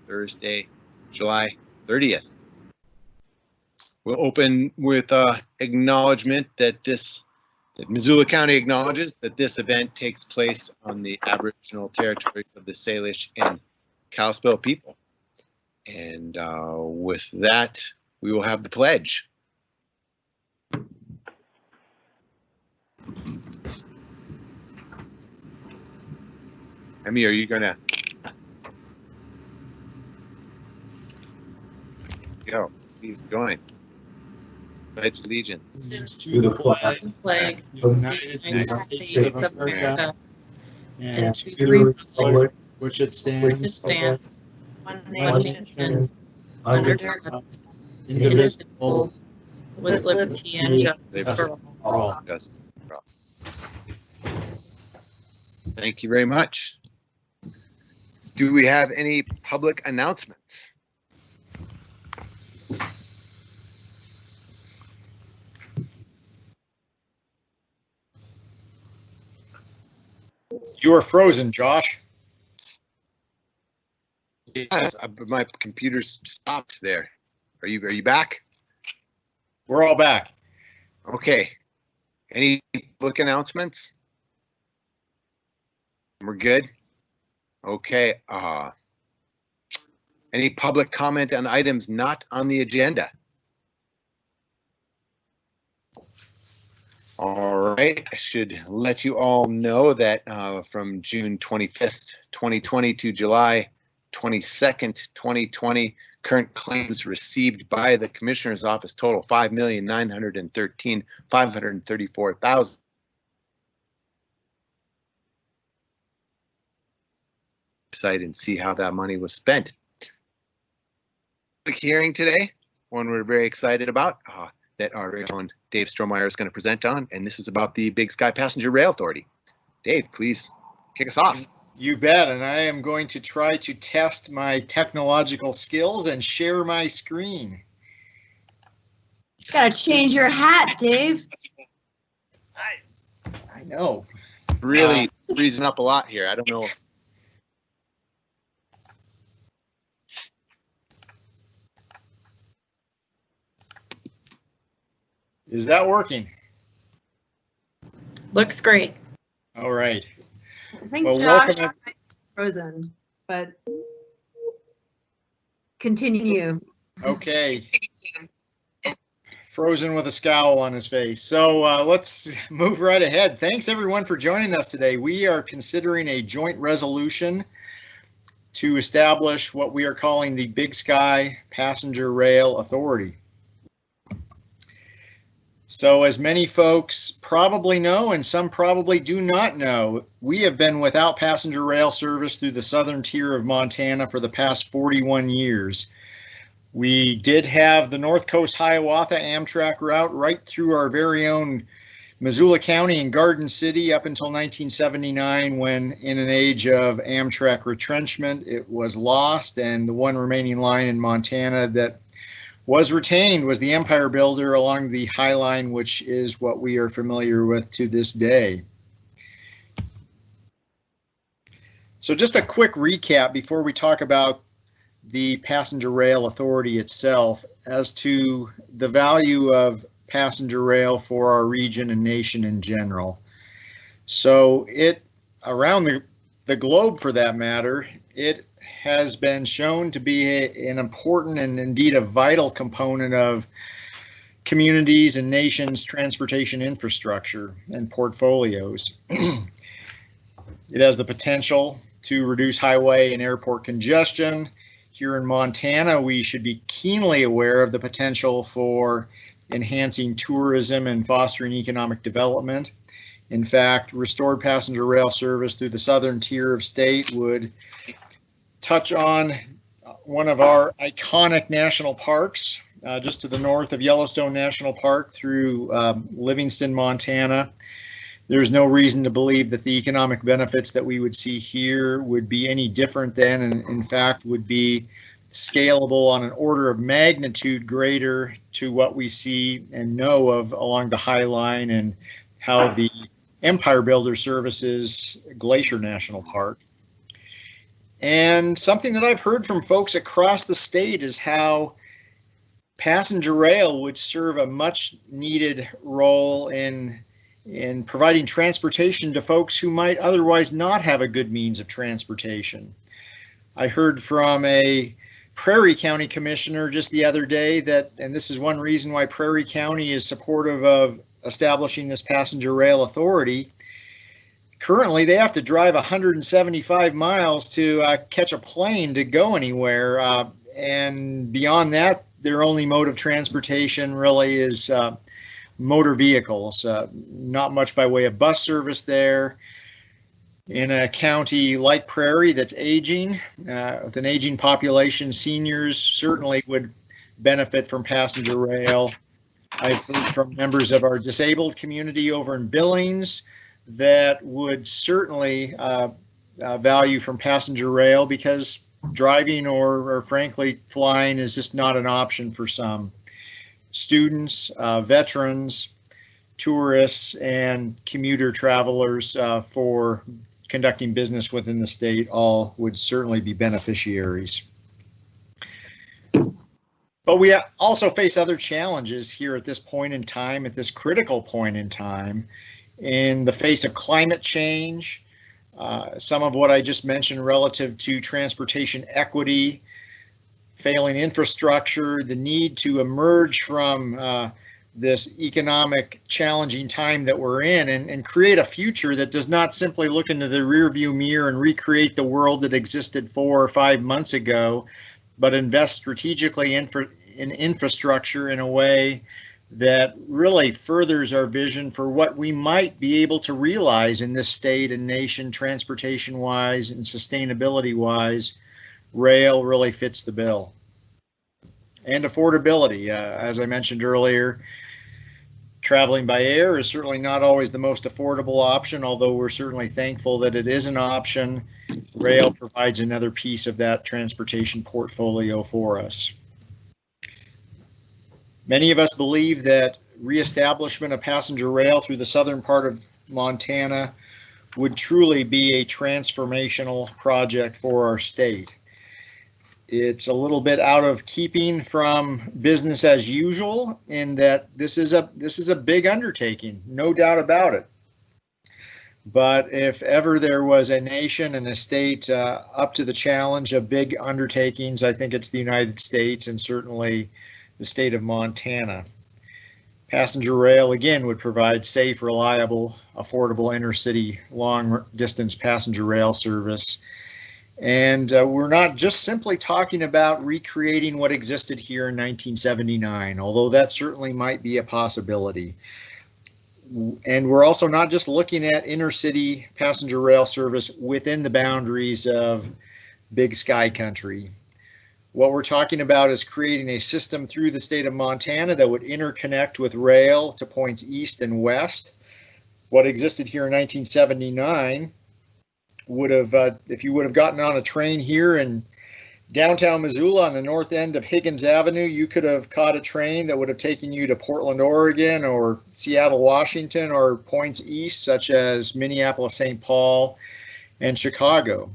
Thursday, July 30th. We'll open with acknowledgement that Missoula County acknowledges that this event takes place on the Aboriginal territories of the Salish and Kalispel people. And with that, we will have the pledge. Emmy, are you gonna go? Please join. Pledge allegiance to the flag of the United States of America and to the republic which it stands, one nation, under God, indivisible, with liberty and justice for all. Thank you very much. Do we have any public announcements? You are frozen, Josh. Yes, my computer's stopped there. Are you back? We're all back. Okay. Any public announcements? We're good. Okay. Any public comment on items not on the agenda? All right, I should let you all know that from June 25th, 2020 to July 22nd, 2020, current claims received by the Commissioner's Office total $5,913,534,000. Site and see how that money was spent. Quick hearing today, one we're very excited about, that our very own Dave Strohmeyer is going to present on, and this is about the Big Sky Passenger Rail Authority. Dave, please kick us off. You bet, and I am going to try to test my technological skills and share my screen. Gotta change your hat, Dave. I know. Really freezing up a lot here. I don't know. Is that working? Looks great. All right. I think Well, Josh welcome. might be frozen, but continue. Okay. Frozen with a scowl on his face. So let's move right ahead. Thanks everyone for joining us today. We are considering a joint resolution to establish what we are calling the Big Sky Passenger Rail Authority. So as many folks probably know, and some probably do not know, we have been without passenger rail service through the southern tier of Montana for the past 41 years. We did have the North Coast Hiawatha Amtrak route right through our very own Missoula County and Garden City up until 1979, when in an age of Amtrak retrenchment, it was lost, and the one remaining line in Montana that was retained was the Empire Builder along the High Line, which is what we are familiar with to this day. So just a quick recap before we talk about the Passenger Rail Authority itself as to the value of passenger rail for our region and nation in general. So it, around the globe for that matter, it has been shown to be an important and indeed a vital component of communities and nations' transportation infrastructure and portfolios. It has the potential to reduce highway and airport congestion. Here in Montana, we should be keenly aware of the potential for enhancing tourism and fostering economic development. In fact, restored passenger rail service through the southern tier of state would touch on one of our iconic national parks, just to the north of Yellowstone National Park through Livingston, Montana. There's no reason to believe that the economic benefits that we would see here would be any different than, and in fact would be scalable on an order of magnitude greater to what we see and know of along the High Line and how the Empire Builder services Glacier National Park. And something that I've heard from folks across the state is how passenger rail would serve a much needed role in providing transportation to folks who might otherwise not have a good means of transportation. I heard from a Prairie County commissioner just the other day that, and this is one reason why Prairie County is supportive of establishing this passenger rail authority. Currently, they have to drive 175 miles to catch a plane to go anywhere. And beyond that, their only mode of transportation really is motor vehicles. Not much by way of bus service there. In a county like Prairie that's aging, with an aging population, seniors certainly would benefit from passenger rail. I've heard from members of our disabled community over in Billings that would certainly value from passenger rail, because driving or frankly flying is just not an option for some. Students, veterans, tourists, and commuter travelers for conducting business within the state all would certainly be beneficiaries. But we also face other challenges here at this point in time, at this critical point in time, in the face of climate change, some of what I just mentioned relative to transportation equity, failing infrastructure, the need to emerge from this economic challenging time that we're in and create a future that does not simply look into the rearview mirror and recreate the world that existed 4 or 5 months ago, but invest strategically in infrastructure in a way that really furthers our vision for what we might be able to realize in this state and nation, transportation-wise and sustainability-wise. Rail really fits the bill. And affordability, as I mentioned earlier, traveling by air is certainly not always the most affordable option, although we're certainly thankful that it is an option. Rail provides another piece of that transportation portfolio for us. Many of us believe that reestablishment of passenger rail through the southern part of Montana would truly be a transformational project for our state. It's a little bit out of keeping from business as usual in that this is a big undertaking, no doubt about it. But if ever there was a nation and a state up to the challenge of big undertakings, I think it's the United States, and certainly the state of Montana. Passenger rail, again, would provide safe, reliable, affordable intercity long distance passenger rail service. And we're not just simply talking about recreating what existed here in 1979, although that certainly might be a possibility. And we're also not just looking at intercity passenger rail service within the boundaries of Big Sky Country. What we're talking about is creating a system through the state of Montana that would interconnect with rail to points east and west. What existed here in 1979 would have, if you would have gotten on a train here in downtown Missoula on the north end of Higgins Avenue, you could have caught a train that would have taken you to Portland, Oregon, or Seattle, Washington, or points east such as Minneapolis, St. Paul, and Chicago.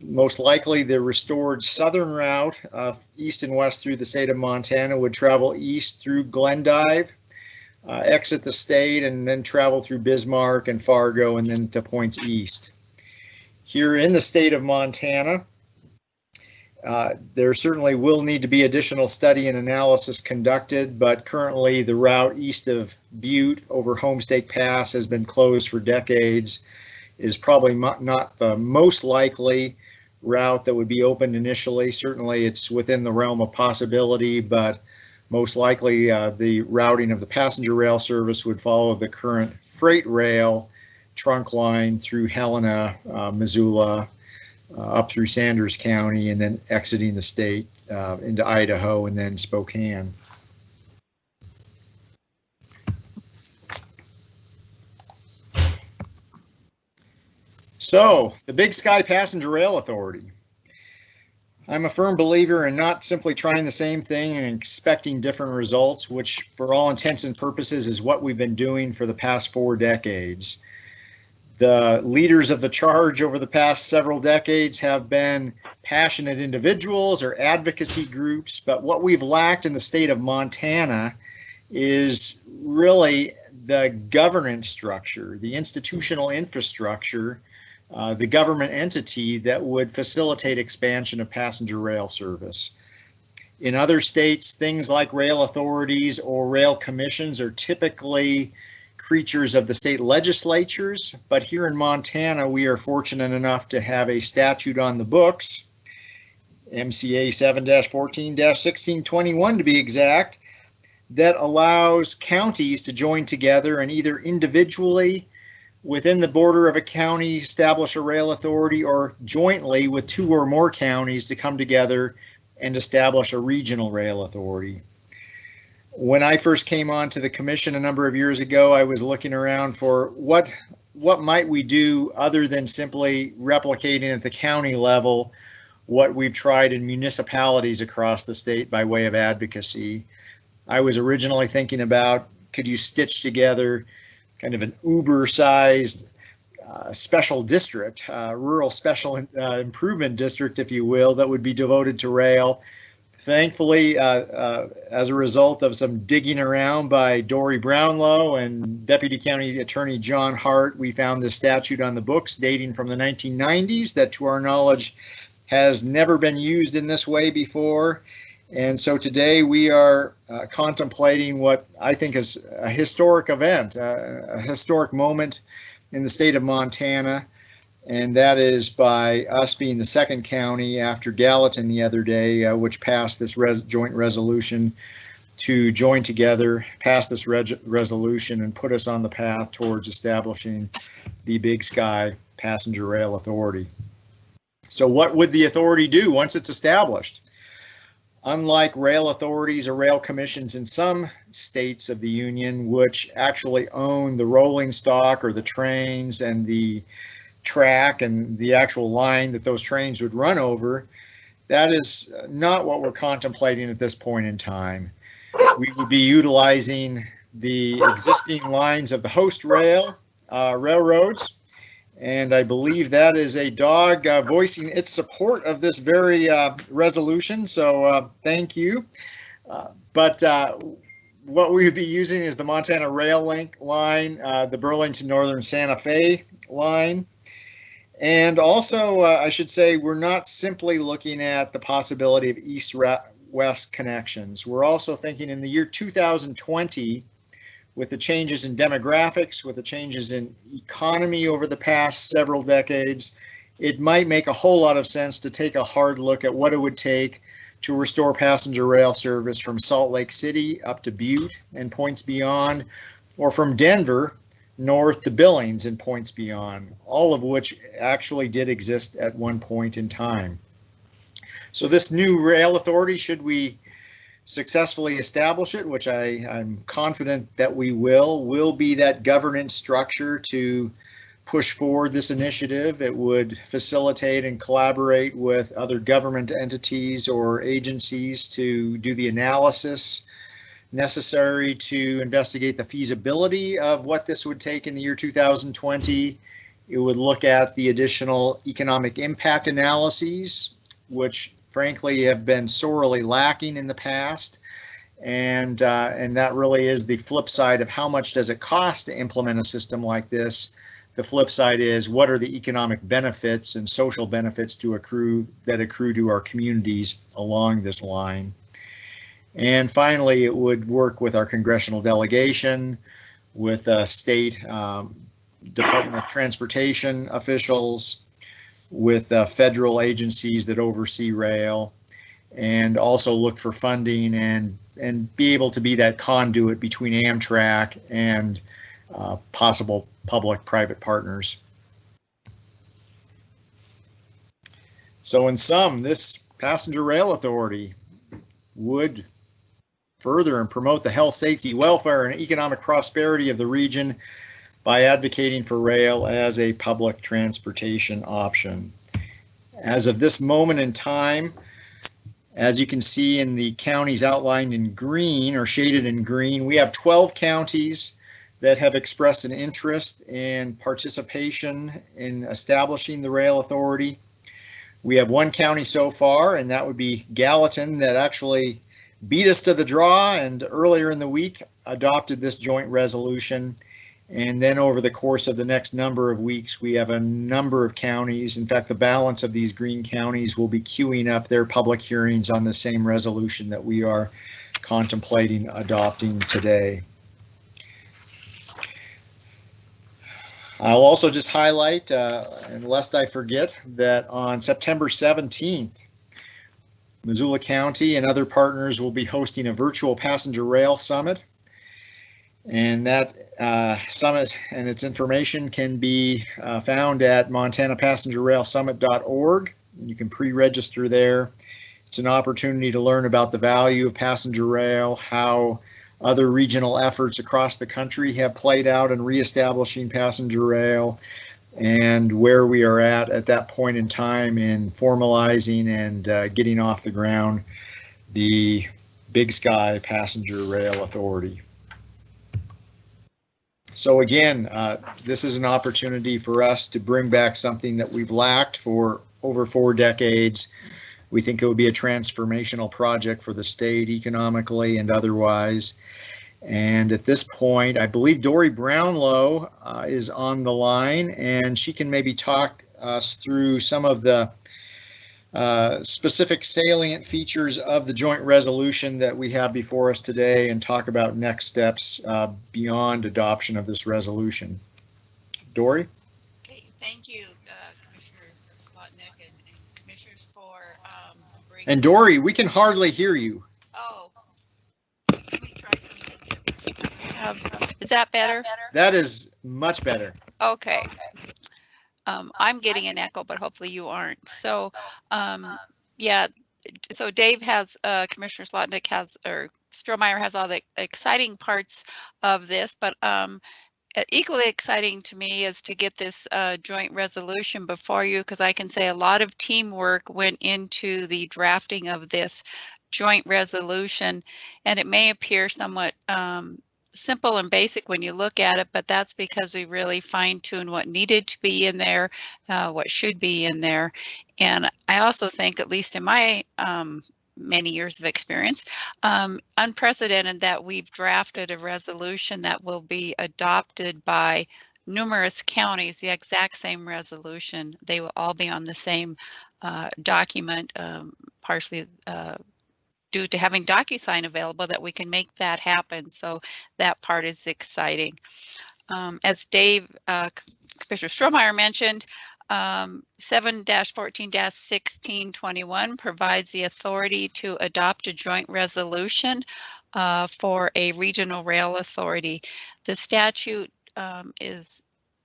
Most likely the restored southern route, east and west through the state of Montana, would travel east through Glendive, exit the state, and then travel through Bismarck and Fargo, and then to points east. Here in the state of Montana, there certainly will need to be additional study and analysis conducted, but currently the route east of Butte over Homestake Pass has been closed for decades, is probably not the most likely route that would be opened initially. Certainly it's within the realm of possibility, but most likely the routing of the passenger rail service would follow the current freight rail trunk line through Helena, Missoula, up through Sanders County, and then exiting the state into Idaho and then Spokane. So, the Big Sky Passenger Rail Authority. I'm a firm believer in not simply trying the same thing and expecting different results, which for all intents and purposes is what we've been doing for the past 4 decades. The leaders of the charge over the past several decades have been passionate individuals or advocacy groups, but what we've lacked in the state of Montana is really the governance structure, the institutional infrastructure, the government entity that would facilitate expansion of passenger rail service. In other states, things like rail authorities or rail commissions are typically creatures of the state legislatures, but here in Montana, we are fortunate enough to have a statute on the books, MCA 7-14-1621 to be exact, that allows counties to join together and either individually within the border of a county establish a rail authority, or jointly with 2 or more counties to come together and establish a regional rail authority. When I first came onto the commission a number of years ago, I was looking around for what might we do other than simply replicating at the county level what we've tried in municipalities across the state by way of advocacy. I was originally thinking about, could you stitch together kind of an Uber-sized special district, rural special improvement district, if you will, that would be devoted to rail. Thankfully, as a result of some digging around by Dory Brownlow and Deputy County Attorney John Hart, we found this statute on the books dating from the 1990s that, to our knowledge, has never been used in this way before. And so today we are contemplating what I think is a historic event, a historic moment in the state of Montana. And that is by us being the second county after Gallatin the other day, which passed this joint resolution to join together, pass this resolution, and put us on the path towards establishing the Big Sky Passenger Rail Authority. So what would the authority do once it's established? Unlike rail authorities or rail commissions in some states of the Union, which actually own the rolling stock or the trains and the track and the actual line that those trains would run over, that is not what we're contemplating at this point in time. We would be utilizing the existing lines of the host railroads, and I believe that is a dog voicing its support of this very resolution, so thank you. But what we would be using is the Montana Rail Link line, the Burlington Northern Santa Fe line. And also, I should say, we're not simply looking at the possibility of east-west connections. We're also thinking in the year 2020, with the changes in demographics, with the changes in economy over the past several decades, it might make a whole lot of sense to take a hard look at what it would take to restore passenger rail service from Salt Lake City up to Butte and points beyond, or from Denver north to Billings and points beyond, all of which actually did exist at one point in time. So this new rail authority, should we successfully establish it, which I'm confident that we will be that governance structure to push forward this initiative. It would facilitate and collaborate with other government entities or agencies to do the analysis necessary to investigate the feasibility of what this would take in the year 2020. It would look at the additional economic impact analyses, which frankly have been sorely lacking in the past. And that really is the flip side of how much does it cost to implement a system like this. The flip side is, what are the economic benefits and social benefits to accrue to our communities along this line. And finally, it would work with our congressional delegation, with state Department of Transportation officials, with federal agencies that oversee rail, and also look for funding and be able to be that conduit between Amtrak and possible public-private partners. So in sum, this passenger rail authority would further and promote the health, safety, welfare, and economic prosperity of the region by advocating for rail as a public transportation option. As of this moment in time, as you can see in the counties outlined in green or shaded in green, we have 12 counties that have expressed an interest in participation in establishing the rail authority. We have one county so far, and that would be Gallatin, that actually beat us to the draw and earlier in the week adopted this joint resolution. And then over the course of the next number of weeks, we have a number of counties. In fact, the balance of these green counties will be queuing up their public hearings on the same resolution that we are contemplating adopting today. I'll also just highlight, and lest I forget, that on September 17th, Missoula County and other partners will be hosting a virtual passenger rail summit. And that summit and its information can be found at montanapassengerrailsummit.org. You can pre-register there. It's an opportunity to learn about the value of passenger rail, how other regional efforts across the country have played out in reestablishing passenger rail, and where we are at that point in time in formalizing and getting off the ground the Big Sky Passenger Rail Authority. So again, this is an opportunity for us to bring back something that we've lacked for over 4 decades. We think it would be a transformational project for the state economically and otherwise. And at this point, I believe Dory Brownlow is on the line, and she can maybe talk us through some of the specific salient features of the joint resolution that we have before us today and talk about next steps beyond adoption of this resolution. Dory? Okay, thank you, Commissioner Slotnick and Commissioners for bringing... And Dory, we can hardly hear you. Oh, let me try something. Is that better? That is much better. Okay. I'm getting an echo, but hopefully you aren't. So, yeah, so Dave has, Commissioner Slotnick has, or Strohmeyer has all the exciting parts of this, but equally exciting to me is to get this joint resolution before you, because I can say a lot of teamwork went into the drafting of this joint resolution, and it may appear somewhat simple and basic when you look at it, but that's because we really fine-tuned what needed to be in there, what should be in there. And I also think, at least in my many years of experience, unprecedented that we've drafted a resolution that will be adopted by numerous counties, the exact same resolution. They will all be on the same document, partially due to having DocuSign available, that we can make that happen. So that part is exciting. As Dave, Commissioner Strohmeyer mentioned, 7-14-1621 provides the authority to adopt a joint resolution for a regional rail authority. The statute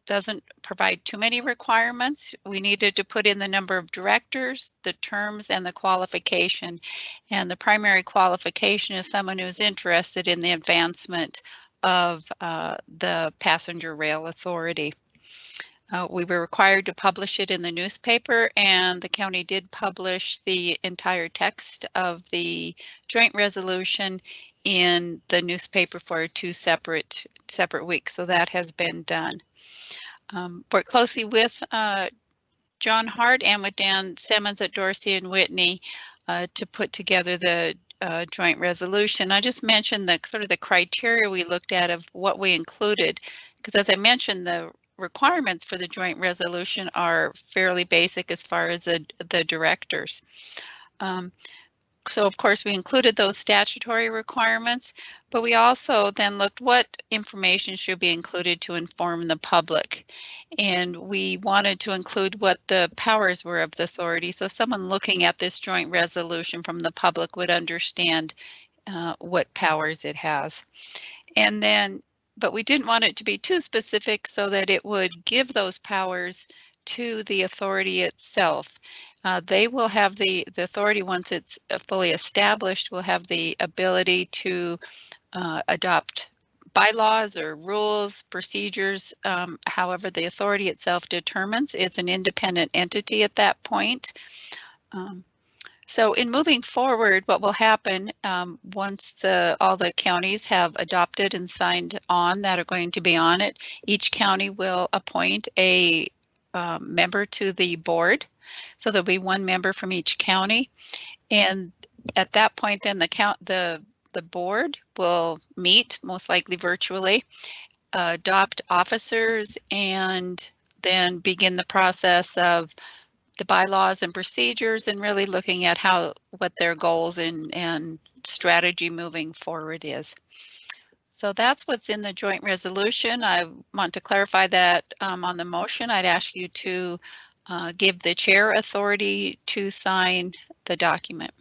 doesn't provide too many requirements. We needed to put in the number of directors, the terms, and the qualification. And the primary qualification is someone who's interested in the advancement of the passenger rail authority. We were required to publish it in the newspaper, and the county did publish the entire text of the joint resolution in the newspaper for 2 separate weeks. So that has been done. Worked closely with John Hart and with Dan Simmons at Dorsey and Whitney to put together the joint resolution. I just mentioned the sort of the criteria we looked at of what we included, because as I mentioned, the requirements for the joint resolution are fairly basic as far as the directors. So of course we included those statutory requirements, but we also then looked what information should be included to inform the public. And we wanted to include what the powers were of the authority, so someone looking at this joint resolution from the public would understand what powers it has. And then, but we didn't want it to be too specific so that it would give those powers to the authority itself. They will have the authority, once it's fully established, will have the ability to adopt bylaws or rules, procedures, however the authority itself determines. It's an independent entity at that point. So in moving forward, what will happen once all the counties have adopted and signed on that are going to be on it, each county will appoint a member to the board. So there'll be one member from each county. And at that point, then the board will meet, most likely virtually, adopt officers, and then begin the process of the bylaws and procedures, and really looking at what their goals and strategy moving forward is. So that's what's in the joint resolution. I want to clarify that on the motion, I'd ask you to give the chair authority to sign the document.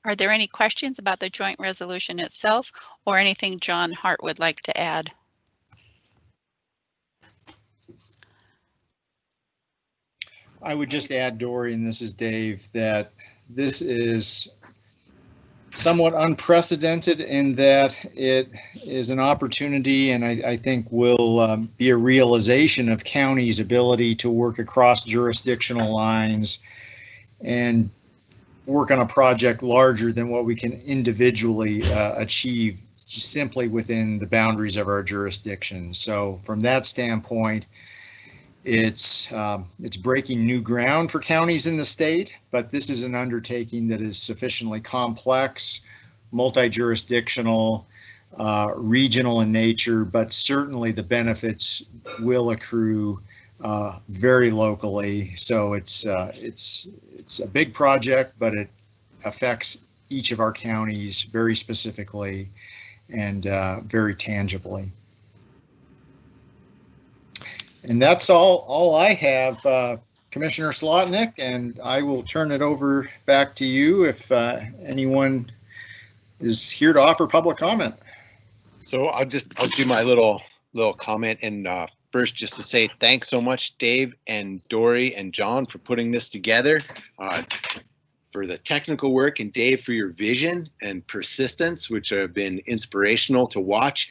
Are there any questions about the joint resolution itself, or anything John Hart would like to add? I would just add, Dory, and this is Dave, that this is somewhat unprecedented in that it is an opportunity, and I think will be a realization of counties' ability to work across jurisdictional lines and work on a project larger than what we can individually achieve simply within the boundaries of our jurisdiction. So from that standpoint, it's breaking new ground for counties in the state, but this is an undertaking that is sufficiently complex, multi-jurisdictional, regional in nature, but certainly the benefits will accrue very locally. So it's a big project, but it affects each of our counties very specifically and very tangibly. And that's all I have, Commissioner Slotnick, and I will turn it over back to you if anyone is here to offer public comment. So I'll do my little comment, and first just to say thanks so much, Dave and Dory and John, for putting this together, for the technical work, and Dave for your vision and persistence, which have been inspirational to watch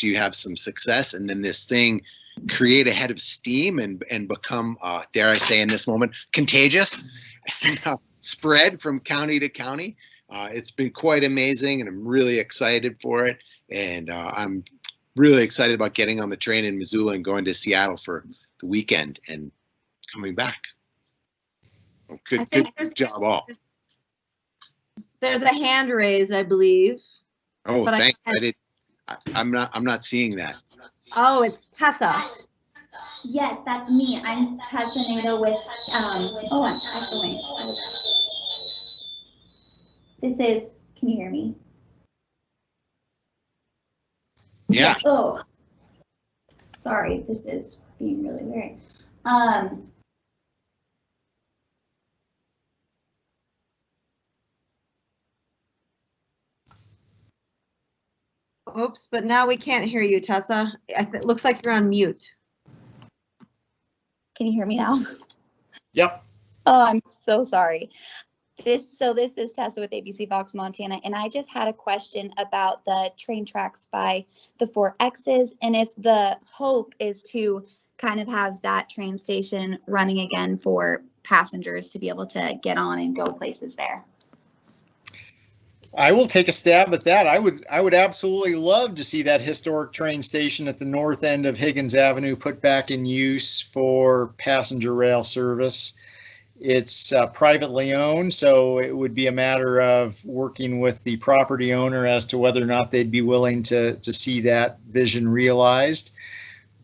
you have some success, and then this thing create a head of steam and become, dare I say in this moment, contagious, and spread from county to county. It's been quite amazing, and I'm really excited for it. And I'm really excited about getting on the train in Missoula and going to Seattle for the weekend and coming back. Good job all. There's a hand raised, I believe. Oh, thanks. I'm not seeing that. Oh, it's Tessa. Yes, that's me. I'm Tessa Nato with, oh, I'm echoing. This is, can you hear me? Yeah. Oh, sorry, this is being really weird. Oops, but now we can't hear you, Tessa. It looks like you're on mute. Can you hear me now? Yep. Oh, I'm so sorry. This is Tessa with ABC Fox Montana, and I just had a question about the train tracks by the 4X's, and if the hope is to kind of have that train station running again for passengers to be able to get on and go places there. I will take a stab at that. I would absolutely love to see that historic train station at the north end of Higgins Avenue put back in use for passenger rail service. It's privately owned, so it would be a matter of working with the property owner as to whether or not they'd be willing to see that vision realized.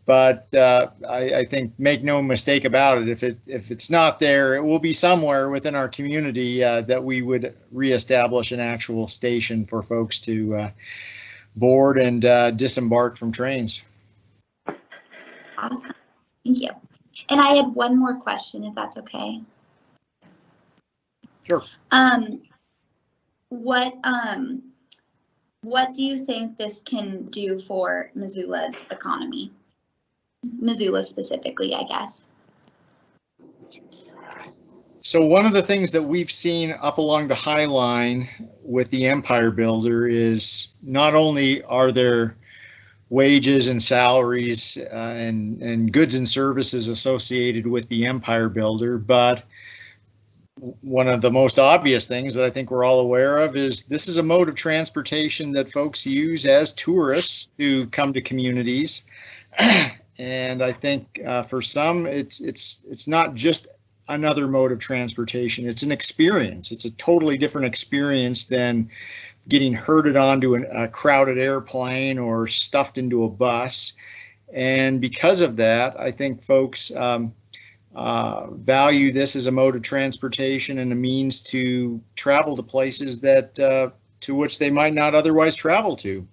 But I think, make no mistake about it, if it's not there, it will be somewhere within our community that we would reestablish an actual station for folks to board and disembark from trains. Awesome, thank you. And I had one more question, if that's okay. Sure. What do you think this can do for Missoula's economy? Missoula specifically, I guess. So one of the things that we've seen up along the High Line with the Empire Builder is not only are there wages and salaries and goods and services associated with the Empire Builder, but one of the most obvious things that I think we're all aware of is this is a mode of transportation that folks use as tourists to come to communities. And I think for some, it's not just another mode of transportation. It's an experience. It's a totally different experience than getting herded onto a crowded airplane or stuffed into a bus. And because of that, I think folks value this as a mode of transportation and a means to travel to places that to which they might not otherwise travel to.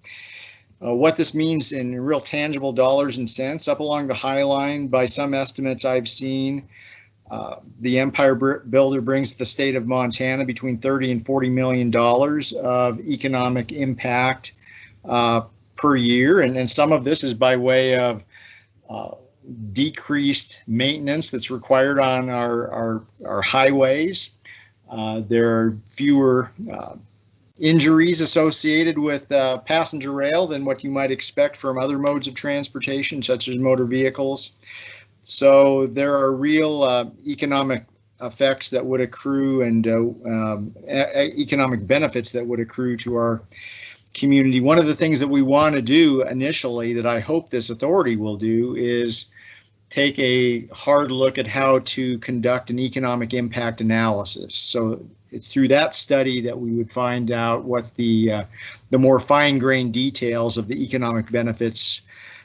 What this means in real tangible dollars and cents, up along the High Line, by some estimates I've seen, the Empire Builder brings to the state of Montana between $30 and $40 million of economic impact per year. And some of this is by way of decreased maintenance that's required on our highways. There are fewer injuries associated with passenger rail than what you might expect from other modes of transportation, such as motor vehicles. So there are real economic effects that would accrue and economic benefits that would accrue to our community. One of the things that we want to do initially, that I hope this authority will do, is take a hard look at how to conduct an economic impact analysis. So it's through that study that we would find out what the more fine-grained details of the economic benefits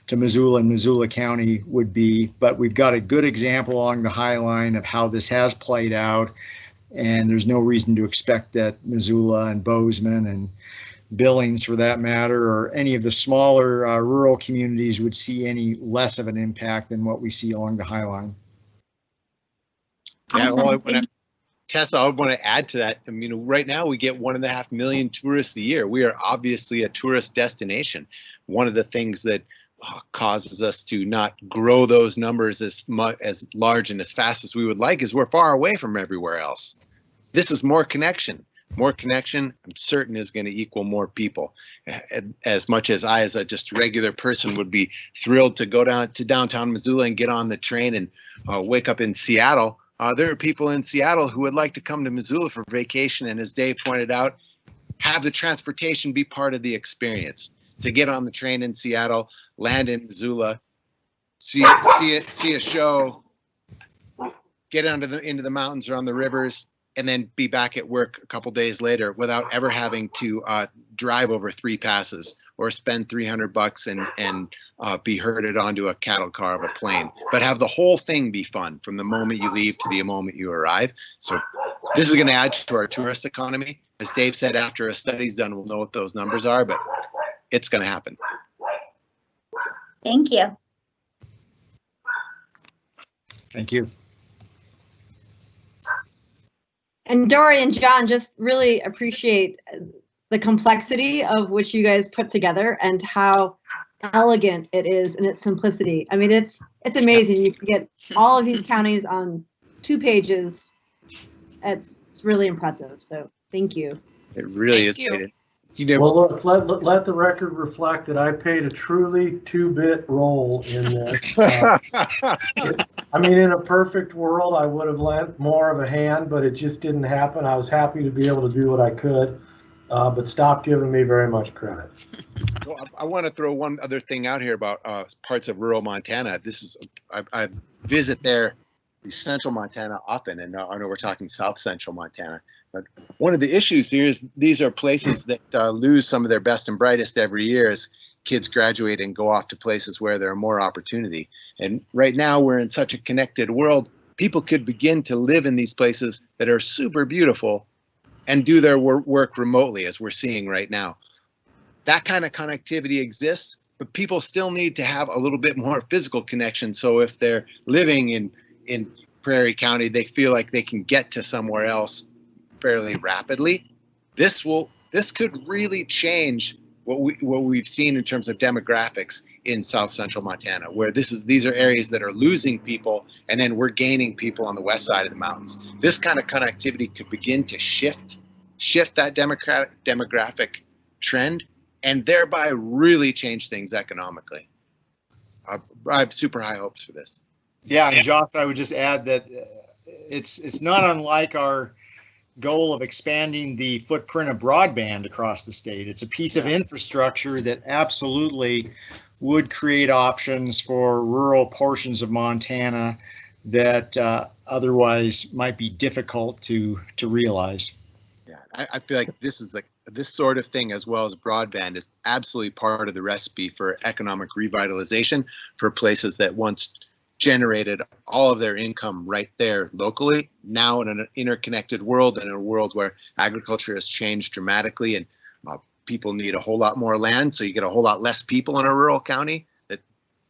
to Missoula and Missoula County would be. But we've got a good example along the High Line of how this has played out, and there's no reason to expect that Missoula and Bozeman and Billings, for that matter, or any of the smaller rural communities would see any less of an impact than what we see along the High Line. Yeah, well, Tessa, I want to add to that. I mean, right now we get 1.5 million tourists a year. We are obviously a tourist destination. One of the things that causes us to not grow those numbers as large and as fast as we would like is we're far away from everywhere else. This is more connection. More connection, I'm certain, is going to equal more people. As much as I, as a just regular person, would be thrilled to go down to downtown Missoula and get on the train and wake up in Seattle, there are people in Seattle who would like to come to Missoula for vacation, and as Dave pointed out, have the transportation be part of the experience. To get on the train in Seattle, land in Missoula, see a show, get into the mountains or on the rivers, and then be back at work a couple days later without ever having to drive over 3 passes or spend $300 and be herded onto a cattle car of a plane, but have the whole thing be fun from the moment you leave to the moment you arrive. So this is going to add to our tourist economy. As Dave said, after a study's done, we'll know what those numbers are, but it's going to happen. Thank you. Thank you. And Dory and John, just really appreciate the complexity of which you guys put together and how elegant it is in its simplicity. I mean, it's amazing. You can get all of these counties on 2 pages. It's really impressive. So thank you. It really is. Well, look, let the record reflect that I played a truly 2-bit role in this. I mean, in a perfect world, I would have lent more of a hand, but it just didn't happen. I was happy to be able to do what I could, but stop giving me very much credit. Well, I want to throw one other thing out here about parts of rural Montana. I visit there, central Montana often, and I know we're talking south central Montana. But one of the issues here is these are places that lose some of their best and brightest every year as kids graduate and go off to places where there are more opportunity. And right now we're in such a connected world, people could begin to live in these places that are super beautiful and do their work remotely, as we're seeing right now. That kind of connectivity exists, but people still need to have a little bit more physical connection. So if they're living in Prairie County, they feel like they can get to somewhere else fairly rapidly. This could really change what we've seen in terms of demographics in south central Montana, where these are areas that are losing people, and then we're gaining people on the west side of the mountains. This kind of connectivity could begin to shift that demographic trend, and thereby really change things economically. I have super high hopes for this. Yeah, and Josh, I would just add that it's not unlike our goal of expanding the footprint of broadband across the state. It's a piece of infrastructure that absolutely would create options for rural portions of Montana that otherwise might be difficult to realize. Yeah, I feel like this sort of thing, as well as broadband, is absolutely part of the recipe for economic revitalization for places that once generated all of their income right there locally. Now in an interconnected world, and in a world where agriculture has changed dramatically and people need a whole lot more land, so you get a whole lot less people in a rural county, that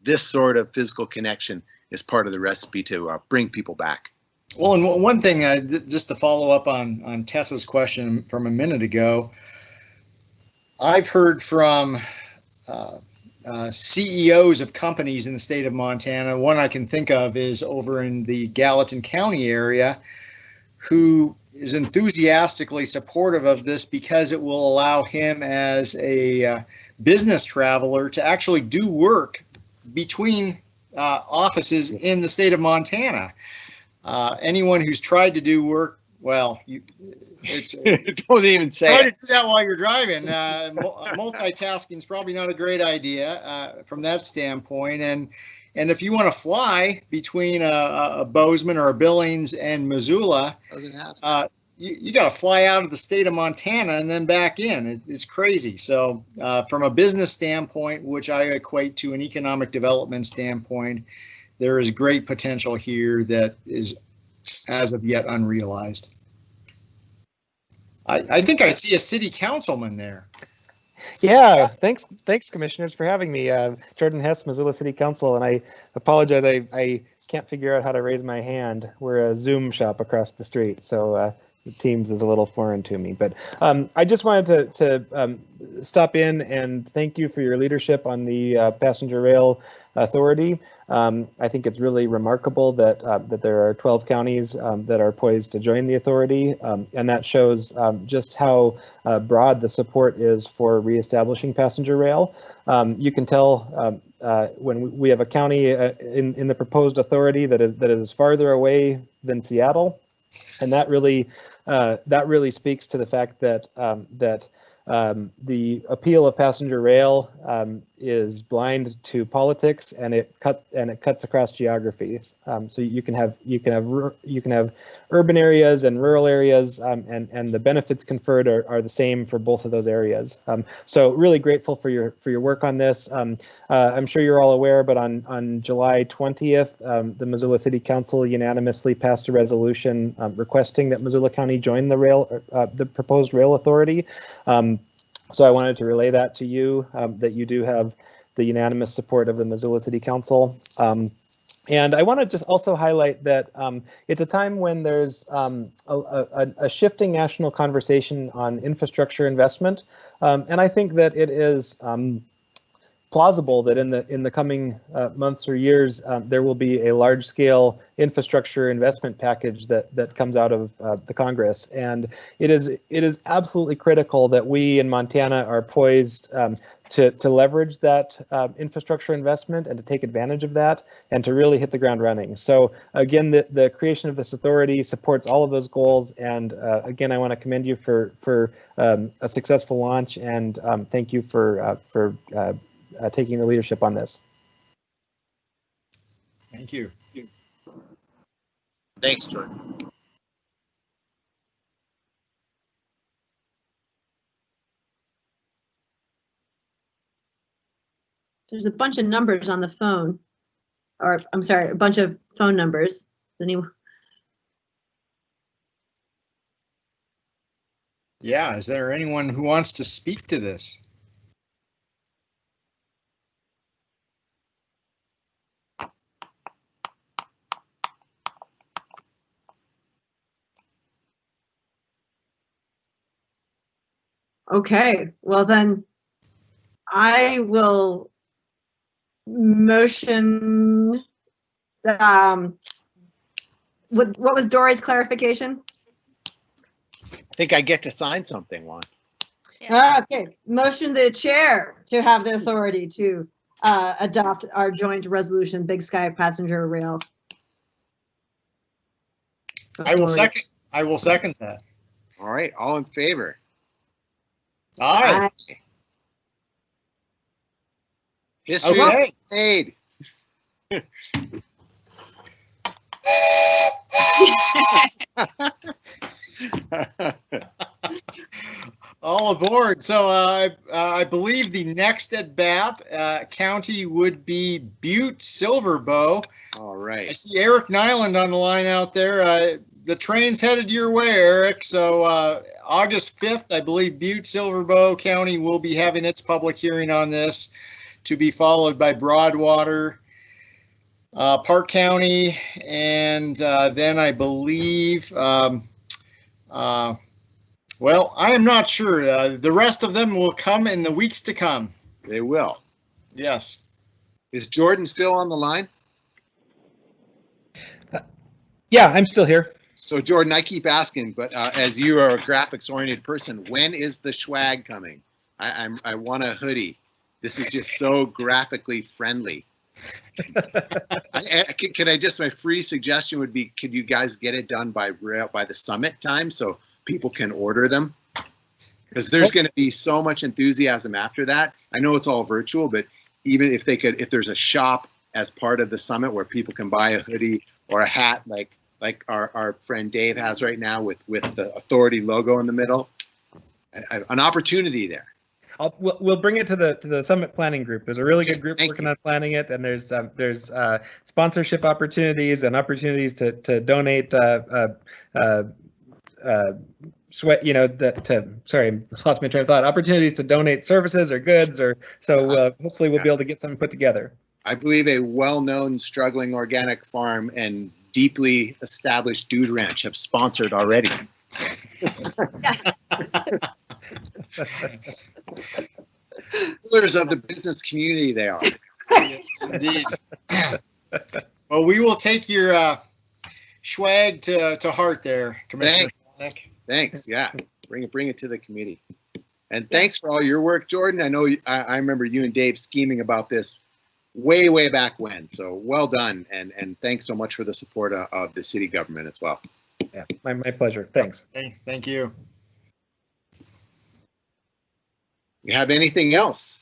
this sort of physical connection is part of the recipe to bring people back. Well, and one thing, just to follow up on Tessa's question from a minute ago, I've heard from CEOs of companies in the state of Montana. One I can think of is over in the Gallatin County area, who is enthusiastically supportive of this because it will allow him as a business traveler to actually do work between offices in the state of Montana. Anyone who's tried to do work, well, it's don't even say try it. to do that while you're driving. Multitasking is probably not a great idea from that standpoint. And if you want to fly between a Bozeman or a Billings and Missoula, Doesn't happen. you got to fly out of the state of Montana and then back in. It's crazy. So from a business standpoint, which I equate to an economic development standpoint, there is great potential here that is as of yet unrealized. I think I see a city councilman there. Yeah, thanks, commissioners, for having me. Jordan Hess, Missoula City Council, and I apologize. I can't figure out how to raise my hand. We're a Zoom shop across the street, so Teams is a little foreign to me. But I just wanted to stop in and thank you for your leadership on the Passenger Rail Authority. I think it's really remarkable that that there are 12 counties that are poised to join the authority, and that shows just how broad the support is for reestablishing passenger rail. You can tell when we have a county in the proposed authority that is farther away than Seattle, and that really speaks to the fact that the appeal of passenger rail is blind to politics, and it cuts across geographies. So you can have urban areas and rural areas, and the benefits conferred are the same for both of those areas. So really grateful for your work on this. I'm sure you're all aware, but on July 20th, the Missoula City Council unanimously passed a resolution requesting that Missoula County join the proposed rail authority. So I wanted to relay that to you, that you do have the unanimous support of the Missoula City Council. And I want to just also highlight that it's a time when there's a shifting national conversation on infrastructure investment. And I think that it is plausible that in the coming months or years, there will be a large-scale infrastructure investment package that comes out of the Congress, and it is absolutely critical that we in Montana are poised to leverage that infrastructure investment and to take advantage of that and to really hit the ground running. So again, the creation of this authority supports all of those goals, and again, I want to commend you for a successful launch, and thank you for taking the leadership on this. Thank you. Thanks, Jordan. There's a bunch of numbers on the phone, or I'm sorry, a bunch of phone numbers. Does anyone? Yeah, is there anyone who wants to speak to this? Okay, well then I will motion. What was Dory's clarification? I think I get to sign something, Juan. Okay, motion the chair to have the authority to adopt our joint resolution, Big Sky Passenger Rail. I will second. I will second that. All right, all in favor? Aye. History Okay. made. All aboard. So I believe the next at bat county would be Butte Silverbow. All I right. see Eric Nyland on the line out there. The train's headed your way, Eric. So August 5th, I believe Butte Silverbow County will be having its public hearing on this, to be followed by Broadwater, Park County, and then I believe, well, I am not sure. The rest of them will come in the weeks to come. They will. Yes. Is Jordan still on the line? Yeah, I'm still here. So Jordan, I keep asking, but as you are a graphics-oriented person, when is the swag coming? I want a hoodie. This is just so graphically friendly. Can I just, my free suggestion would be, could you guys get it done by the summit time so people can order them? Because there's going to be so much enthusiasm after that. I know it's all virtual, but even if they could, if there's a shop as part of the summit where people can buy a hoodie or a hat like our friend Dave has right now with the authority logo in the middle, an opportunity there. We'll bring it to the summit planning group. There's a really good group Thank working you. on planning it, and there's sponsorship opportunities and opportunities to donate sweat, sorry, lost my train of thought. Opportunities to donate services or goods, or so hopefully we'll be able to get something put together. I believe a well-known struggling organic farm and deeply established dude ranch have sponsored already. Yes. Pillars of the business community they are. Yes, indeed. Well, we will take your swag to heart there, Commissioner Sonic. Thanks. Yeah, bring it to the committee. And thanks for all your work, Jordan. I know I remember you and Dave scheming about this way back when. So well done, and thanks so much for the support of the city government as well. Yeah, my pleasure. Thanks. Thank you. You have anything else?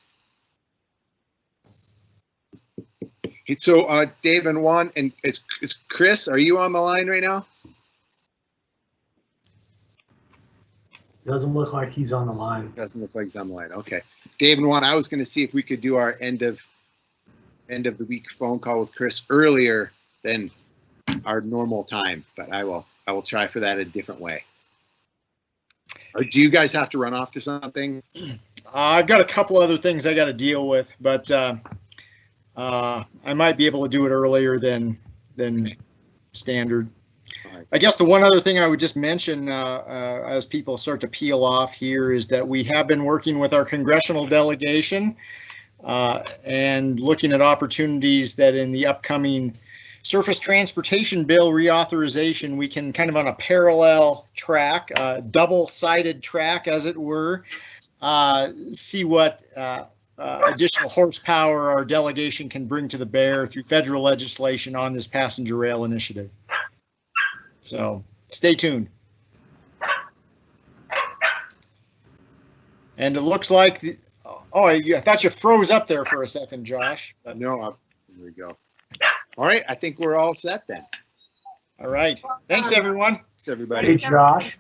So Dave and Juan, and it's Chris. Are you on the line right now? Doesn't look like he's on the line. Doesn't look like he's on the line. Okay, Dave and Juan, I was going to see if we could do our end of the week phone call with Chris earlier than our normal time, but I will try for that a different way. Or do you guys have to run off to something? I've got a couple other things I got to deal with, but I might be able to do it earlier than standard. Right. I guess the one other thing I would just mention as people start to peel off here is that we have been working with our congressional delegation and looking at opportunities that in the upcoming surface transportation bill reauthorization, we can kind of on a parallel track, double-sided track as it were, see what additional horsepower our delegation can bring to the bear through federal legislation on this passenger rail initiative. So stay tuned. And it looks like, I thought you froze up there for a second, Josh. No, here we go. All right, I think we're all set then. All right. Thanks, everyone. Thanks, everybody. Hey, Josh.